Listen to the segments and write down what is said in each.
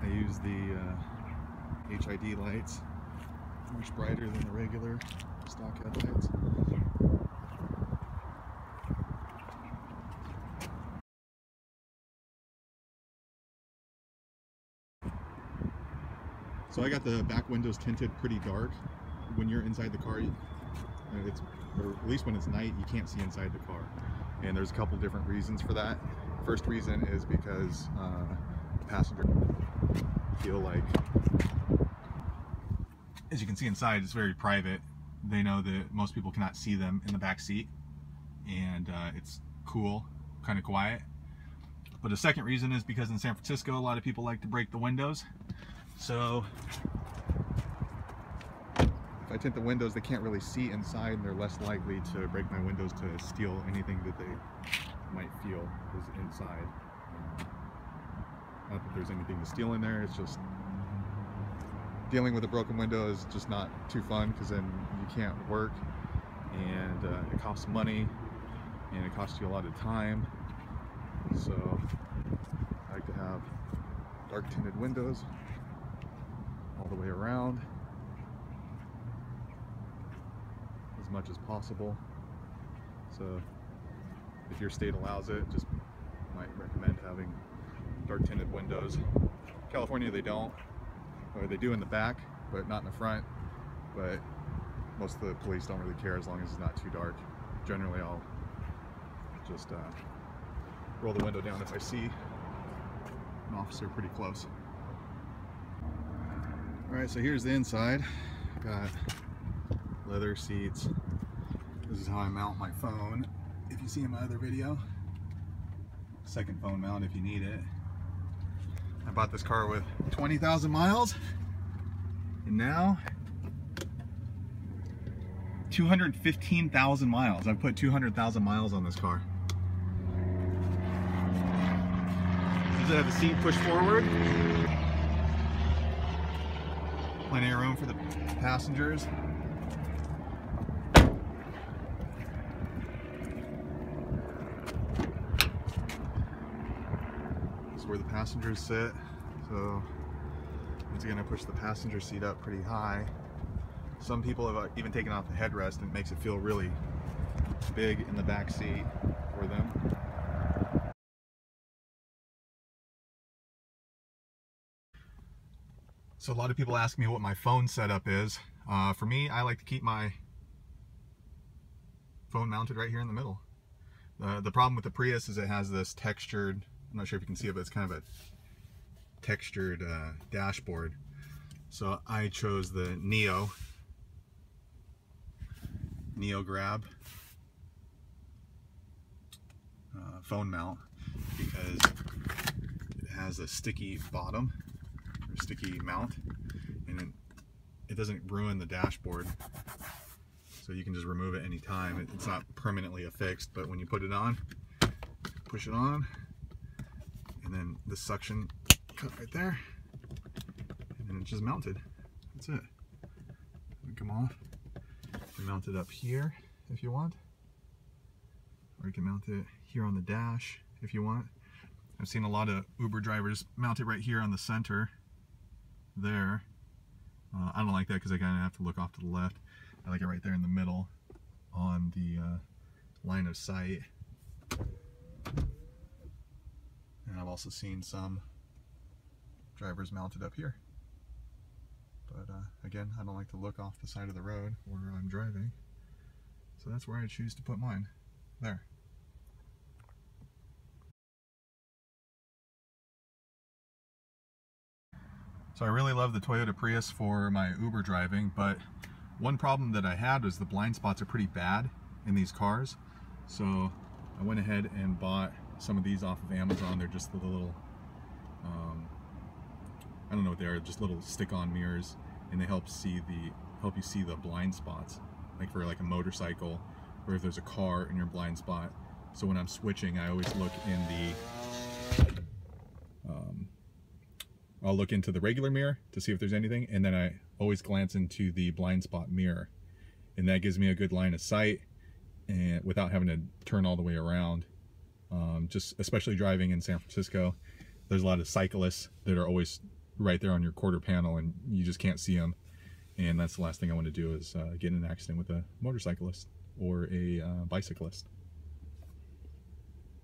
I use the HID lights, much brighter than the regular stock headlights. So I got the back windows tinted pretty dark. When you're inside the car, or at least when it's night, you can't see inside the car. And there's a couple different reasons for that. First reason is because the passenger feel like, as you can see inside, it's very private. They know that most people cannot see them in the back seat, and it's cool, kind of quiet. But a second reason is because in San Francisco, a lot of people like to break the windows. So if I tint the windows, they can't really see inside, and they're less likely to break my windows to steal anything that they might feel is inside. Not that there's anything to steal in there, it's just dealing with a broken window is just not too fun, because then you can't work, and it costs money, and it costs you a lot of time. So I like to have dark tinted windows all the way around as much as possible. So if your state allows it, just might recommend having dark tinted windows. California, they don't, or they do in the back but not in the front, but most of the police don't really care as long as it's not too dark. Generally I'll just roll the window down if I see an officer pretty close. Alright, so here's the inside. Got leather seats. This is how I mount my phone. If you see in my other video, second phone mount if you need it. I bought this car with 20,000 miles, and now 215,000 miles. I've put 200,000 miles on this car. Does it have the seat pushed forward? Plenty of room for the passengers. This is where the passengers sit. So once again, I push the passenger seat up pretty high. Some people have even taken off the headrest, and it makes it feel really big in the back seat for them. So a lot of people ask me what my phone setup is. For me, I like to keep my phone mounted right here in the middle. The problem with the Prius is it has this textured, I'm not sure if you can see it, but it's kind of a textured dashboard. So I chose the Neo Grab phone mount because it has a sticky bottom, or sticky mount, and it doesn't ruin the dashboard. So you can just remove it anytime. It's not permanently affixed, but when you put it on, push it on, and then the suction cut right there, and then it's just mounted. That's it. Come off. You can mount it up here if you want, or you can mount it here on the dash if you want. I've seen a lot of Uber drivers mount it right here on the center there. I don't like that because I kind of have to look off to the left. I like it right there in the middle on the line of sight. And I've also seen some drivers mounted up here. But again, I don't like to look off the side of the road where I'm driving. So that's where I choose to put mine. There. So I really love the Toyota Prius for my Uber driving, but one problem that I had was the blind spots are pretty bad in these cars. So I went ahead and bought some of these off of Amazon. They're just the little, I don't know what they are, just little stick-on mirrors, and they help you see the blind spots, like for like a motorcycle, or if there's a car in your blind spot. So when I'm switching, I always look in the I'll look into the regular mirror to see if there's anything, and then I always glance into the blind spot mirror, and that gives me a good line of sight, and without having to turn all the way around. Just especially driving in San Francisco, there's a lot of cyclists that are always right there on your quarter panel and you just can't see them. And that's the last thing I want to do is get in an accident with a motorcyclist or a bicyclist.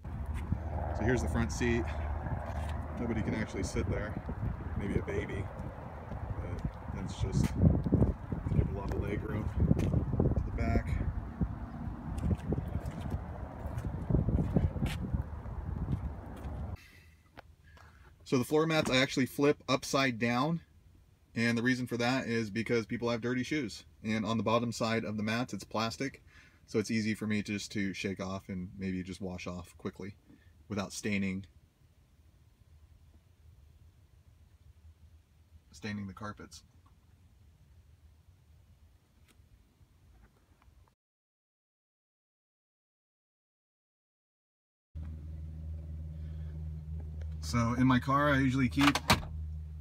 So here's the front seat. Nobody can actually sit there. Maybe a baby, but that's just to give a lot of leg room to the back. So the floor mats I actually flip upside down, and the reason for that is because people have dirty shoes, and on the bottom side of the mats it's plastic, so it's easy for me just to shake off and maybe just wash off quickly without staining the carpets. So in my car I usually keep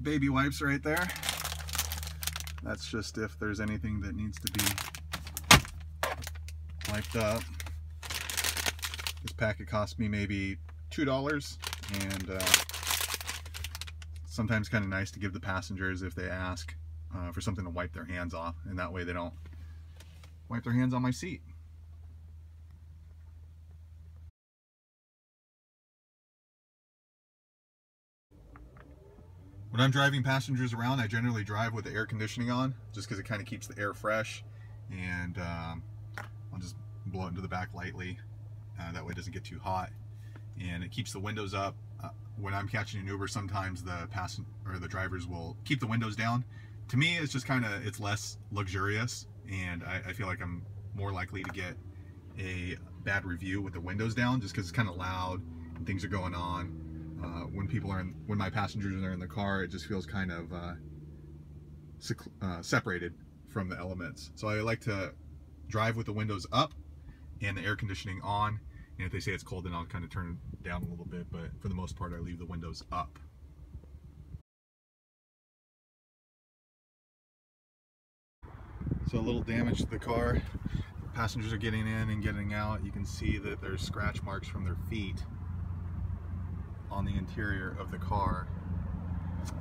baby wipes right there. That's just if there's anything that needs to be wiped up. This packet cost me maybe $2, and sometimes kind of nice to give the passengers if they ask for something to wipe their hands off, and that way they don't wipe their hands on my seat. When I'm driving passengers around, I generally drive with the air conditioning on, just because it kind of keeps the air fresh, and I'll just blow it into the back lightly. That way it doesn't get too hot, and it keeps the windows up. When I'm catching an Uber, sometimes the drivers will keep the windows down. To me, it's just kind of, it's less luxurious, and I feel like I'm more likely to get a bad review with the windows down, just because it's kind of loud and things are going on. When my passengers are in the car, it just feels kind of separated from the elements. So I like to drive with the windows up and the air conditioning on, and if they say it's cold, then I'll kind of turn it down a little bit, but for the most part I leave the windows up. So a little damage to the car. Passengers are getting in and getting out. You can see that there's scratch marks from their feet on the interior of the car.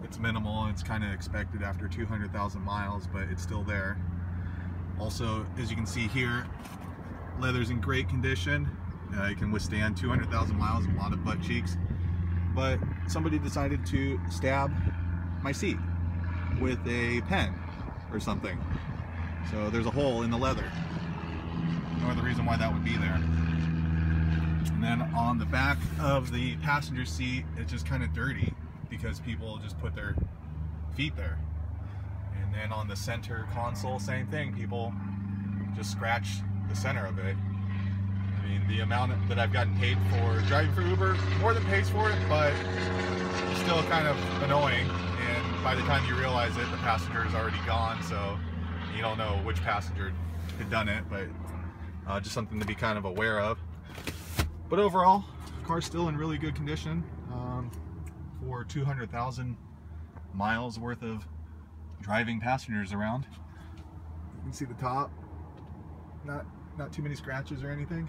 It's minimal, it's kind of expected after 200,000 miles, but it's still there. Also, as you can see here, leather's in great condition. It can withstand 200,000 miles and a lot of butt cheeks. But somebody decided to stab my seat with a pen or something. So there's a hole in the leather. No other reason why that would be there. And then on the back of the passenger seat, it's just kind of dirty because people just put their feet there. And then on the center console, same thing. People just scratch the center of it. I mean, the amount that I've gotten paid for driving for Uber more than pays for it, but still kind of annoying. And by the time you realize it, the passenger is already gone, so you don't know which passenger had done it, but just something to be kind of aware of. But overall, the car's still in really good condition for 200,000 miles worth of driving passengers around. You can see the top, not too many scratches or anything.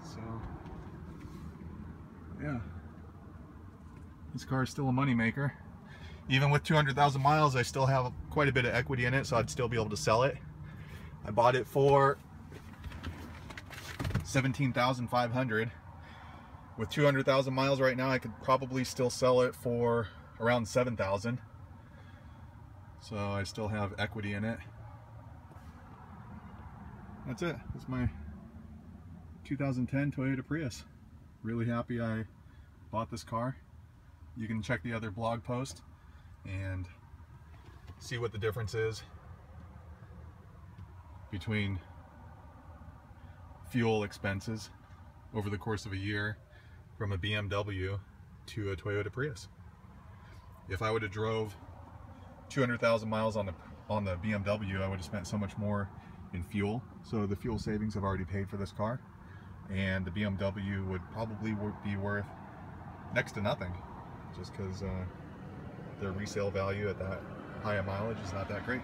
So yeah, this car is still a money maker. Even with 200,000 miles, I still have quite a bit of equity in it, so I'd still be able to sell it. I bought it for $17,500. With 200,000 miles right now, I could probably still sell it for around $7,000. So I still have equity in it. That's it. That's my 2010 Toyota Prius. Really happy I bought this car. You can check the other blog post and see what the difference is between fuel expenses over the course of a year from a BMW to a Toyota Prius. If I would have drove 200,000 miles on the BMW, I would have spent so much more in fuel. So the fuel savings have already paid for this car, and the BMW would probably be worth next to nothing, just because their resale value at that high a mileage is not that great.